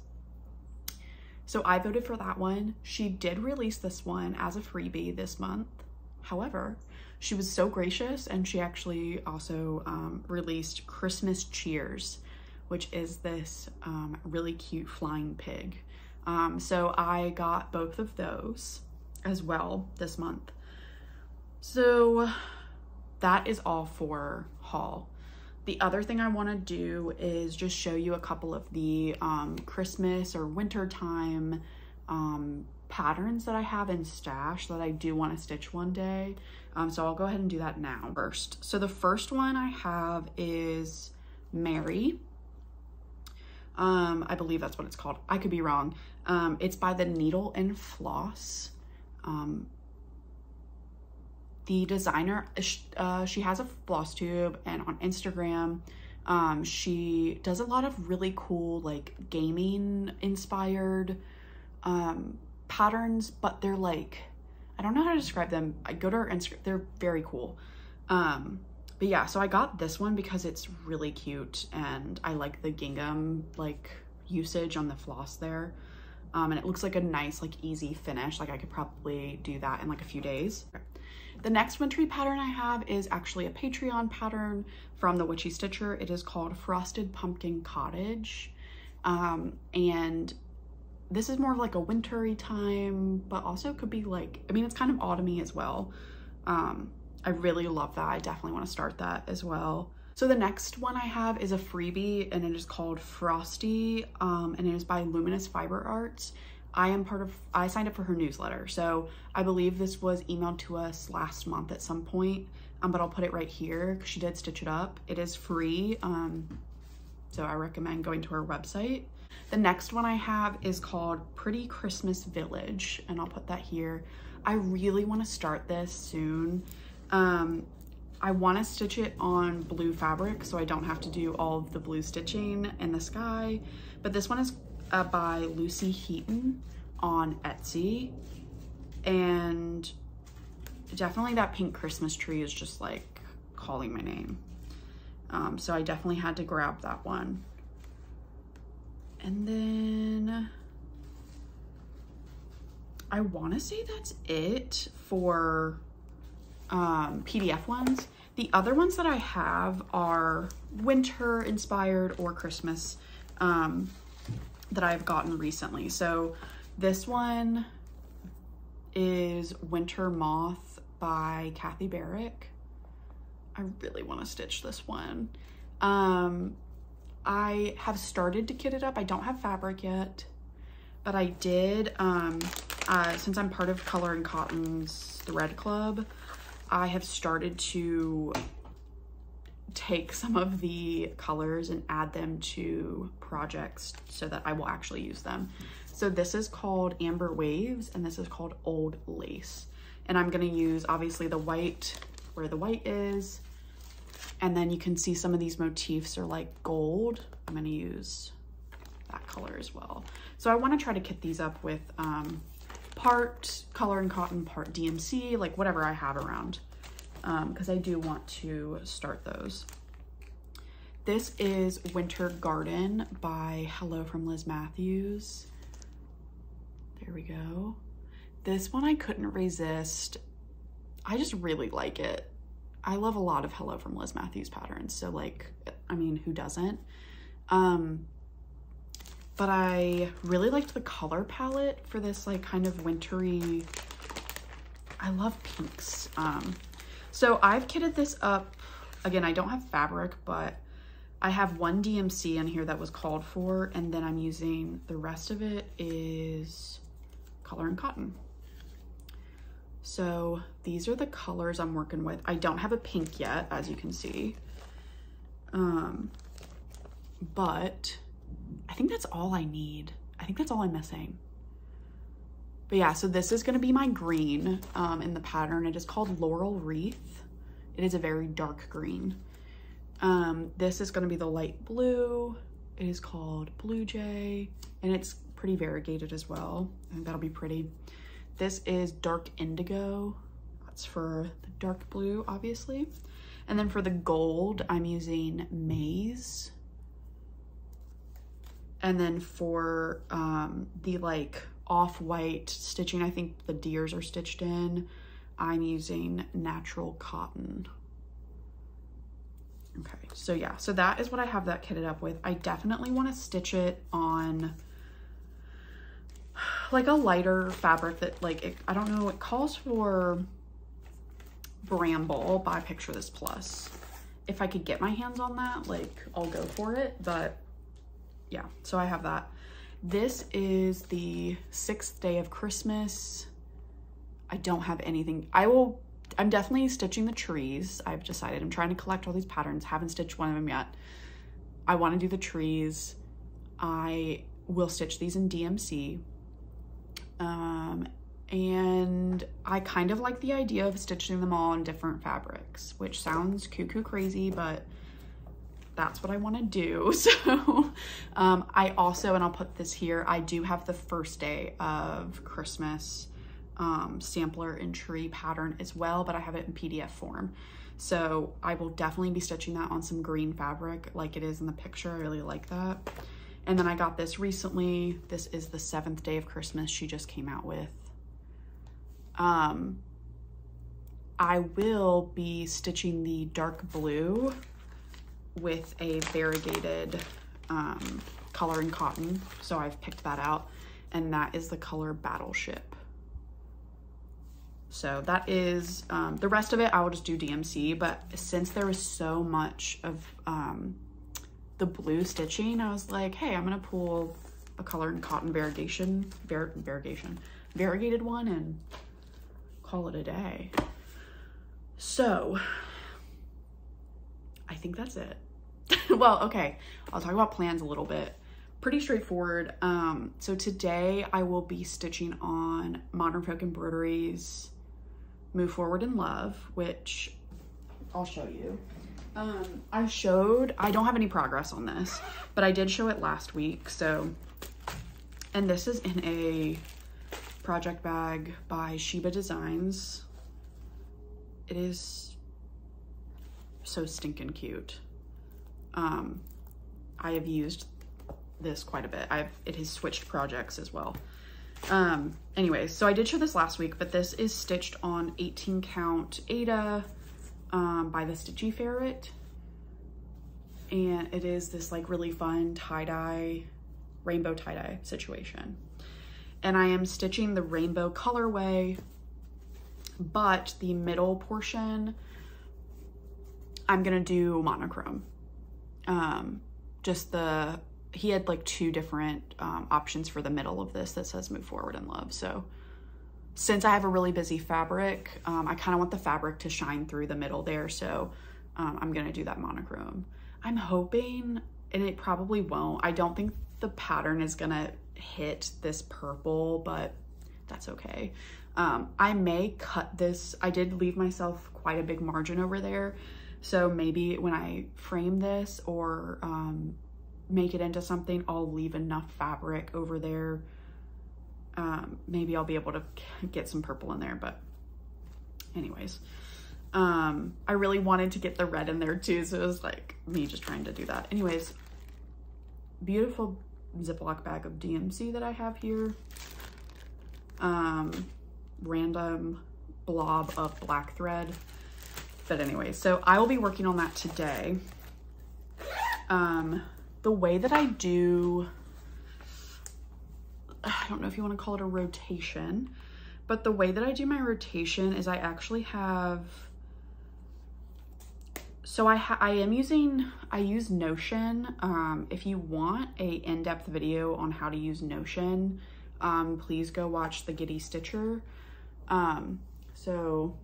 Speaker 1: So I voted for that one. She did release this one as a freebie this month. However, she was so gracious, and she actually also released Christmas Cheers, which is this really cute flying pig. So I got both of those as well this month. So that is all for haul. The other thing I want to do is just show you a couple of the Christmas or winter time patterns that I have in stash that I do want to stitch one day. So I'll go ahead and do that now first. So the first one I have is Mary. I believe that's what it's called. I could be wrong. It's by the Needle and Floss. The designer, she has a Flosstube, and on Instagram, she does a lot of really cool, like, gaming inspired patterns, but they're like, I don't know how to describe them. I go to her Instagram, they're very cool. But yeah, so I got this one because it's really cute and I like the gingham like usage on the floss there. And it looks like a nice, like, easy finish. Like, I could probably do that in like a few days. The next wintry pattern I have is actually a Patreon pattern from the Witchy Stitcher. It is called Frosted Pumpkin Cottage. And this is more of like a wintry time, but also could be like, I mean, it's kind of autumny as well. I really love that. I definitely want to start that as well. So the next one I have is a freebie, and it is called Frosty, and it is by Luminous Fiber Arts. I signed up for her newsletter, so I believe this was emailed to us last month at some point, but I'll put it right here because she did stitch it up. It is free, so I recommend going to her website. The next one I have is called Pretty Christmas Village, and I'll put that here. I really want to start this soon. I want to stitch it on blue fabric so I don't have to do all of the blue stitching in the sky, but this one is by Lucy Heaton on Etsy, and definitely that pink Christmas tree is just like calling my name. So I definitely had to grab that one. And then I want to say that's it for PDF ones. The other ones that I have are winter inspired or Christmas that I've gotten recently. So this one is Winter Moth by Kathy Barrick. I really want to stitch this one. I have started to kit it up. I don't have fabric yet, but I did, since I'm part of Color and Cotton's Thread Club, I have started to take some of the colors and add them to projects so that I will actually use them. So this is called Amber Waves, and this is called Old Lace. And I'm gonna use obviously the white where the white is, and then you can see some of these motifs are like gold. I'm gonna use that color as well. So I wanna try to kit these up with part Color and Cotton, part DMC, like whatever I have around, because I do want to start those. This is Winter Garden by Hello from Liz Matthews. There we go. This one I couldn't resist. I just really like it. I love a lot of Hello from Liz Matthews patterns, so like, I mean, who doesn't? But I really liked the color palette for this like kind of wintry, I love pinks. So I've kitted this up, again, I don't have fabric, but I have one DMC in here that was called for, and then I'm using, the rest of it is Color and Cotton. So these are the colors I'm working with. I don't have a pink yet, as you can see. But I think that's all I need. I think that's all I'm missing. But yeah, so this is gonna be my green in the pattern. It is called Laurel Wreath. It is a very dark green. This is gonna be the light blue. It is called Blue Jay, and it's pretty variegated as well. I think that'll be pretty. This is Dark Indigo. That's for the dark blue, obviously. And then for the gold, I'm using Maize. And then for the like off-white stitching, I think the deers are stitched in, I'm using Natural Cotton. Okay, so yeah, so that is what I have that kitted up with. I definitely want to stitch it on like a lighter fabric that like, I don't know, it calls for Bramble, but I picture this plus. If I could get my hands on that, like I'll go for it, but yeah, so I have that. This is the 6th day of Christmas. I don't have anything. I'm definitely stitching the trees. I've decided I'm trying to collect all these patterns. Haven't stitched one of them yet. I want to do the trees. I will stitch these in DMC. And I kind of like the idea of stitching them all in different fabrics, which sounds cuckoo crazy, but that's what I want to do. So I also, and I'll put this here, I do have the 1st day of Christmas sampler and tree pattern as well, but I have it in PDF form. So I will definitely be stitching that on some green fabric like it is in the picture. I really like that. And then I got this recently. This is the 7th day of Christmas she just came out with. I will be stitching the dark blue with a variegated color and cotton. So I've picked that out, and that is the color Battleship. So that is, the rest of it I will just do DMC, but since there was so much of the blue stitching, I was like, hey, I'm gonna pull a color and cotton variegated one and call it a day. So I think that's it. Well, okay, I'll talk about plans a little bit. Pretty straightforward. So today I will be stitching on Modern Folk Embroideries Move Forward in Love, which I'll show you. I don't have any progress on this, but I did show it last week. So, and this is in a project bag by Sheba Designs. It is so stinking cute. I have used this quite a bit. It has switched projects as well. Anyways, so I did show this last week, but this is stitched on 18 count Aida by the Stitchy Ferret. And it is this like really fun tie-dye, rainbow tie-dye situation. And I am stitching the rainbow colorway, but the middle portion, I'm gonna do monochrome. He had like 2 different options for the middle of this that says Move Forward in Love. So since I have a really busy fabric, I kind of want the fabric to shine through the middle there. So I'm gonna do that monochrome. I'm hoping, and it probably won't, I don't think the pattern is gonna hit this purple, but that's okay. I may cut this. I did leave myself quite a big margin over there. So maybe when I frame this or make it into something, I'll leave enough fabric over there. Maybe I'll be able to get some purple in there, but anyways. I really wanted to get the red in there too, so it was like me just trying to do that. Anyways, beautiful Ziploc bag of DMC that I have here. Random blob of black thread. But anyway, so I will be working on that today. The way that I do, I don't know if you want to call it a rotation, but the way that I do my rotation is I actually have, so I use Notion. If you want a in-depth video on how to use Notion, please go watch the Giddy Stitcher. So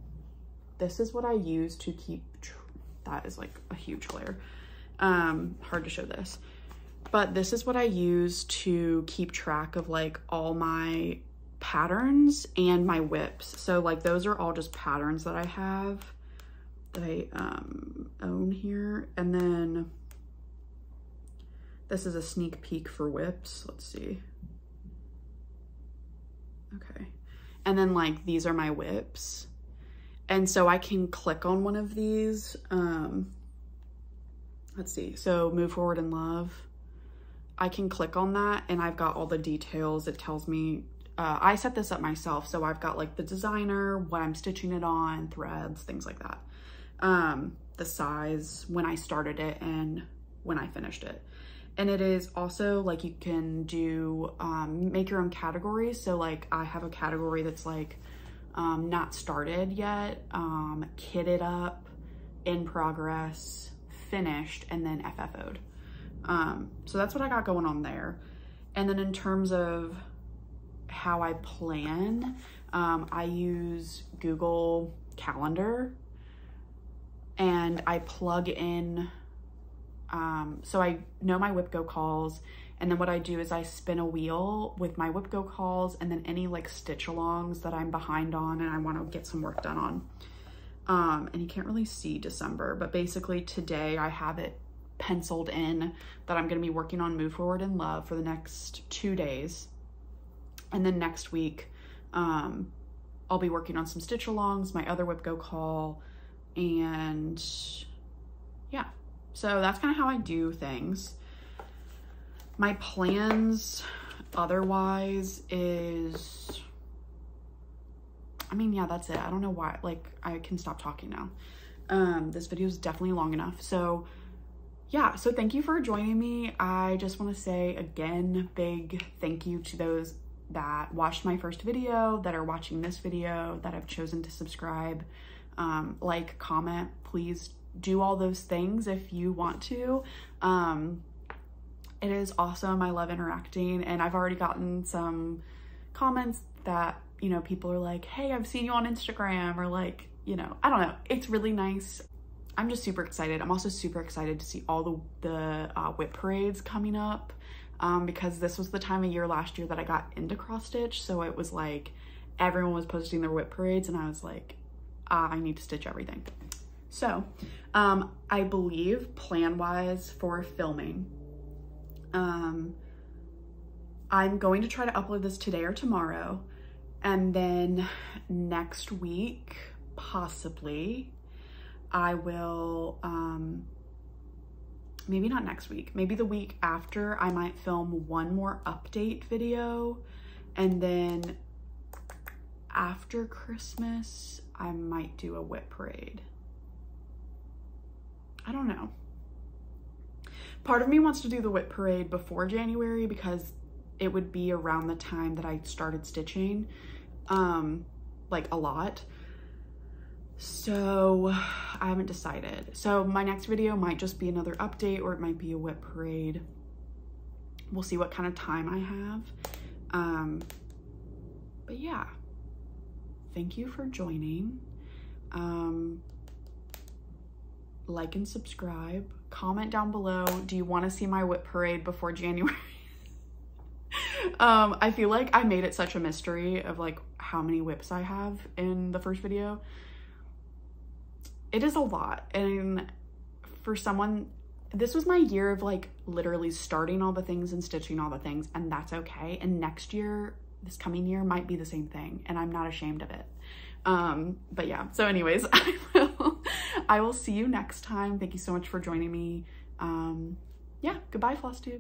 Speaker 1: this is what I use to keep, that is like a huge glare. Hard to show this, but this is what I use to keep track of like all my patterns and my whips. So like those are all just patterns that I have that I own here. And then this is a sneak peek for whips. Let's see. Okay. And then like these are my whips. And so I can click on one of these. Let's see, so Move Forward in Love. I can click on that and I've got all the details. It tells me, I set this up myself. So I've got like the designer, what I'm stitching it on, threads, things like that. The size, when I started it and when I finished it. And it is also like you can do, make your own categories. So like I have a category that's like not started yet, kitted up, in progress, finished, and then FFO'd. So that's what I got going on there. And then in terms of how I plan, I use Google Calendar, and I plug in, so I know my WIPGO calls, and then what I do is I spin a wheel with my WIPGO calls and then any like stitch alongs that I'm behind on and I want to get some work done on. And you can't really see December, but basically today I have it penciled in that I'm going to be working on Move Forward in Love for the next 2 days. And then next week, I'll be working on some stitch alongs, my other WIPGO call, and yeah. So that's kind of how I do things. My plans otherwise is, I mean, yeah, that's it. I don't know why, like, I can stop talking now. This video is definitely long enough. So yeah, so thank you for joining me. I just want to say again, big thank you to those that watched my first video, that are watching this video, that have chosen to subscribe, like, comment. Please do all those things if you want to. It is awesome. I love interacting, and I've already gotten some comments that, you know, people are like, hey, I've seen you on Instagram, or like, you know, I don't know. It's really nice. I'm just super excited. I'm also super excited to see all the whip parades coming up, because this was the time of year last year that I got into cross stitch. So it was like everyone was posting their whip parades, and I was like, I need to stitch everything. So I believe plan-wise for filming, I'm going to try to upload this today or tomorrow, and then next week, possibly, I will, maybe not next week, maybe the week after, I might film one more update video, and then after Christmas, I might do a whip parade. I don't know. Part of me wants to do the whip parade before January because it would be around the time that I started stitching, like a lot. So I haven't decided. So my next video might just be another update, or it might be a whip parade. We'll see what kind of time I have. But yeah, thank you for joining. Like and subscribe. Comment down below, do you want to see my whip parade before January? I feel like I made it such a mystery of like how many whips I have in the first video. It is a lot, and for someone, this was my year of like literally starting all the things and stitching all the things, and that's okay. And next year, this coming year, might be the same thing, and I'm not ashamed of it. But yeah, so anyways, I will see you next time. Thank you so much for joining me. Yeah, goodbye, Flosstube.